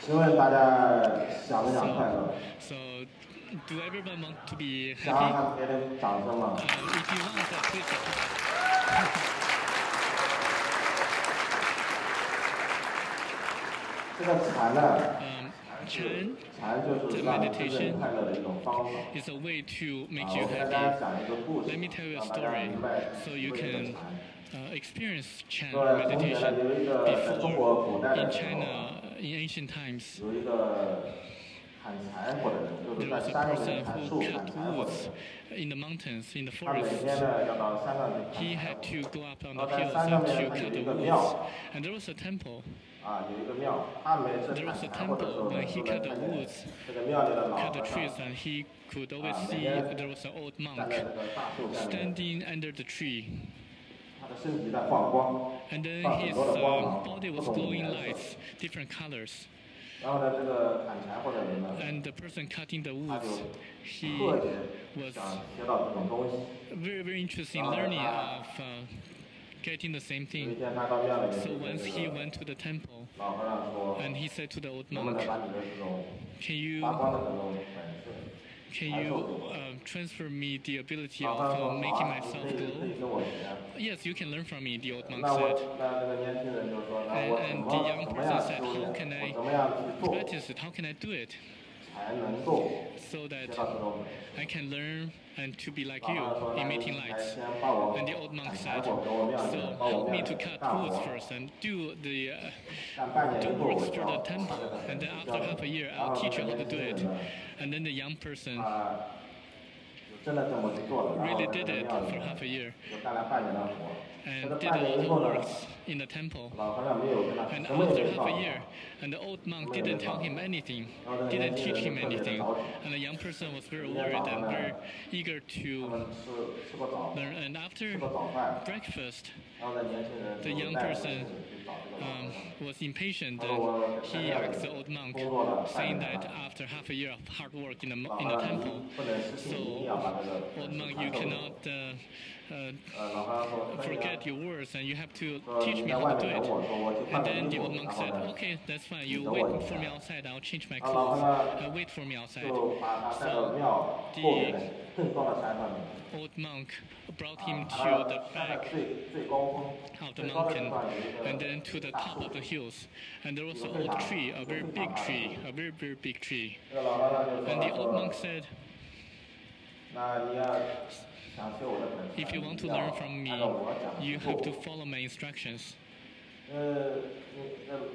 So, do everyone want to be 想 happy? 让别人掌声吗？ If you want that, please applaud. 这个禅呢， Chan 禅就是让你真正快乐的一种方法。 is a way to make 我 you 给大家 happy. 讲一个故事， Let me tell you a 让大家 story 明白 so you 为什么 can 禅。 experience Chan 说从前呢， meditation 有一个在中国古 before 代 in 的时候， China in ancient times. 有一个砍柴火的人，就是 There 在 was a 山里 person 面砍 who 树、 cut 砍柴火的 woods 人。 in the mountains, in the 他每 forest. 天呢要到山上去 He 砍柴 had 火。 to go up on 然 the 后在 hills 山上 and 面 to 它有 cut 一 the 个 woods. 庙， And there was a temple. 有一个庙。他每次 There 砍 was a 柴火的时 temple 候呢， when he 都能 cut the 看见 woods, 这个庙里的老 cut the 和尚 trees, and he could always Ah, see每天 there was an old 站 monk 在这个大树下面， standing under the tree. 他的身体在放光， And then 放很 his 多的光芒， body 不 was 同的 glowing 颜色。 lights, different colors. 然后呢，这个砍柴火的人呢， And the person cutting the 他就 woods, he 特别 was 想学到这种东西。 very, very interested in learning of getting the same 有一 thing. 天他到庙里面 So 去跟 once 这 he 个 went to the temple, 老和尚说， and he said to the old 能不能 monk, 把你的这种 can 发 you 光的这种本事 can you transfer me the ability 老 of 和尚说 making 好啊， myself 你可以 glow? 跟我学。 Yes, you can learn from me, the old monk 那 said. 那个年轻人就说，那 And, 我怎 and 么 the young 怎么 person 样 said, 修 how 炼， can 我 I 怎么样去做， practice it? How can I do it 才能够 so 学 that 到这种本事？ I can learn and to be like 老 you 和尚说，那 in 你 making 来 lights? 先帮我 And the old monk 砍柴 said, 火，给我庙里 so 面帮我 help 庙 me 里 to 面 cut 干 woods 活。 first and do the 干半年 the 以后，我 works 就 for 要 the 把这 temple. 个 And 本 then 事 after 教 half a 给 year, 你。然 I'll 后 teach 这 you 个 how to 年 do 轻人 it. 呢， And then the young person 真的这么去做了，然后 really 在 did 这个 it 庙里 for 面 half a year 就干了半年的活。这 and 个 did 半年 all 以 the 后呢， works in the temple. 老和尚没有跟他 And 什么也 after 没 half 告 a 诉 year, 他。 and the old monk didn't tell him anything, 然后这 didn't 年轻 teach 人 him 就特别的 anything. 着急。 And the young person was very 今天 worried 早上 and 呢， very eager 他 to 们吃过早 learn. And 吃 after 过早饭， breakfast, 然后这年轻人 the 就 young 带着 person 去找这个老和尚。 was impatient 他说 and 我 he 在庙里 asked the old monk, 工作了半 saying 年 that 了， after half a year of hard work in 老 the 和尚 temple, 不能失信，一定要把这个 old 本事 monk, 传 you 授给我。 cannot 老和尚说可以啊， forget your words and you have to 说 teach 你 me 在 how 外 to 面 do 等 it. 我，说我去换 And 个 then 衣 the 服， old monk 然后 said, 呢， okay, that's fine. 你 You 等 wait 我一 for me 下。 outside. I'll change my 然后老和 clothes. 尚 Wait for me outside. 就把他带到庙后面的更高的山上面， Old monk brought him 爬 to 到 the 山的 back 最高峰， of the 最高的地 mountain 方有一 and 个 then to the 大 top 树 of the hills. And there was an old tree, a very big tree, a very, very big tree. 这个老和尚就说 And the 了 old 说 monk，said, 那你要想学我的本事， if you want 你 to 要 learn from me, 按照我讲的 you 去 have to 做。 follow my instructions.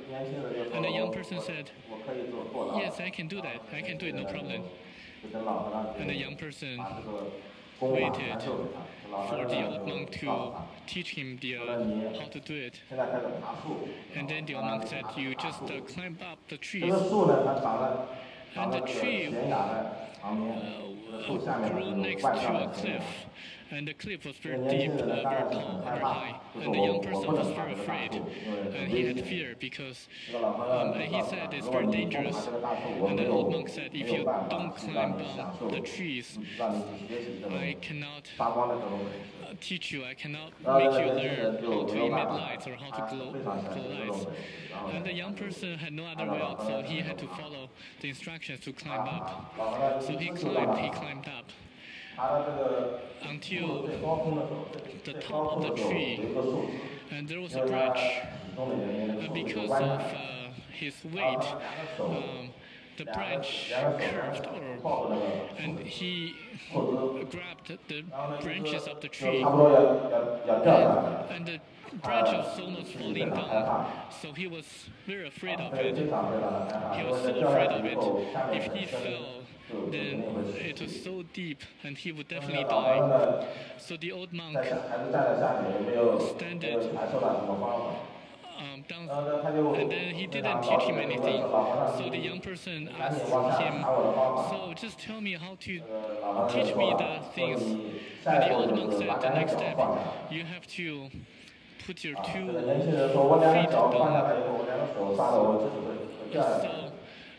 年轻人就说 And the young 我 person said, 我可以做到。 yes, I can do that. I can do it, no problem. 就跟老和尚 And the 去 young person 把这个功法传授给他。老和 for 尚 the 就 old monk 告诉 to 他， teach him the, 说你 how to do it. 现在开始爬树。 And then the old 然后 monk said, 爬 you 爬 just 树 climb up the 这 trees. 个树呢，它长在 And the 这个 tree 悬崖的旁边，这个树下面它 grew 有 next 万 to 丈 a 的悬崖 cliff. And the cliff was 这个 very 年 deep, 轻人呢，当 very 然是 tall, 很害 very 怕 high. 就 And 说 the 我 young 我 person 不 was 能爬 very 这个大 afraid. 树，因为 And 很 he 危 had 险。 fear because 这个老和尚 he 告诉 said 他， it's 如果 very 你不爬 dangerous. 这个大树，我 And 没 the 有 old monk said, 没 if 有 you 办法 don't 去让 climb 你享 up 受， the trees, 让你去学习这种 I cannot 发光的这种本事。 teach you. I cannot 然后 make 这 you 个年轻 learn 人 how 就 to 没有 emit 办法， lights or how 他 to 是 glow, 非常想 glow 学这 lights. 种本事，然后 And 呢 the young person had no other way out, so he had to follow the instructions to climb up. 老和尚 So 一 he 直就让 climbed, he 他 climbed up 爬到这个 until 最高峰的时候， the 最 top 高 of 峰 the 的时候有 tree, 一个树枝， and there was 因 a 为它 branch. 体重的原因，那个 And 树枝就 because 弯 of 下来。 his 然后 weight, 他两个手， the 两个 branch 两个手 curved 抱 or 着那个 and 树 he 树枝， grabbed the 然后呢，就 branches 是 of the 就 tree 差不多要掉下来。 and the branch was almost falling down, so he was very afraid of 非 it. 常非常的害怕， He 因 was 为 so 掉 afraid 下 of 去以 it. 后，下面 If 的 he 身 fell, 就肯 then 定会 it 死 was 去。 so deep and he would 那 definitely 老和尚 die. 呢， So the old 在 monk 下还是站在下面，也没有传授他什么方法。 down, 然后呢，他就 and then he 非 didn't 常 teach 老 him 实的问 anything. 老和尚， So the 你 young person 赶 asked 紧往下 him, 查我的方法。 so just tell me how to 老和尚就 teach 说 me 了， the 说 things. 你 And 下一 the 步 old 就 monk 是 said 把 the 两个 next 脚 step, 放下。 you have to put your 这 two 个年轻人说，我两个 feet 脚放下 down. 来以后，我两个手抓着我自己会掉下来。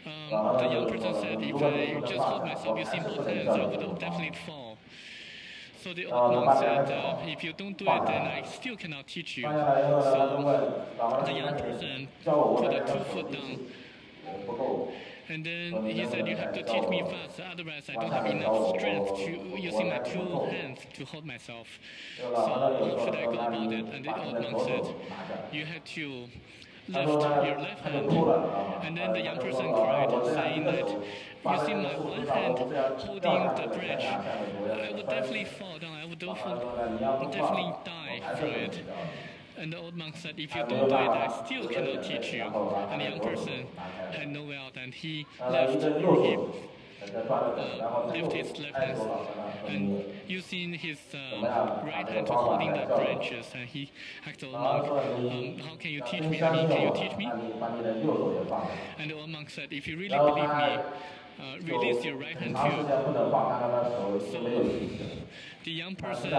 So the young person said, if I just hold myself using both hands, I would definitely fall. So the old monk said, if you don't do it, then I still cannot teach you. 放下来以后呢，他就 So 问老和 the 尚， young 那 person 你教我 put 两 the 个 2 手 foot 一 down. 起 And then he said, you have to teach me fast, otherwise I don't have enough strength to using my two hands to hold myself. So how should I go about it? And the old monk said, you have to lift your left hand. And then the young person cried, saying that, using my one hand holding the branch, I would definitely fall down, I would definitely die from it. And the old monk said, if you don't do it, I still cannot teach you. And the young person had no way out, and he left his left hand and using his right hand to holding the branches, and he asked the old monk, how can you teach me? I mean, can you teach me? And the old monk said, if you really believe me, release your right hand too. So the young person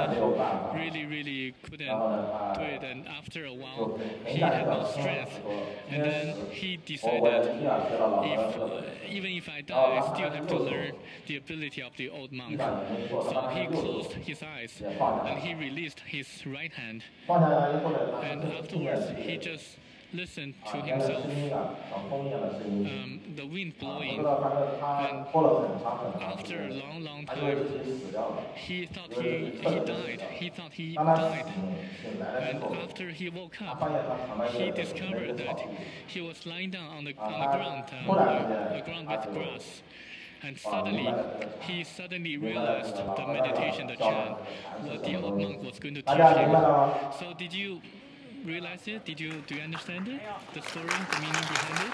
really couldn't do it, and after a while he had no strength, and then he decided, even if I die, I still have to learn the ability of the old monk. So he closed his eyes and he released his right hand, and afterwards he just listened to himself, the wind blowing, and after a long time he thought he died, and after he woke up he discovered that he was lying down on the ground, a ground with grass. And he suddenly realized the meditation, the chant, what the old monk was going to teach him. So did you realize it? Do you understand it? The story, the meaning behind it?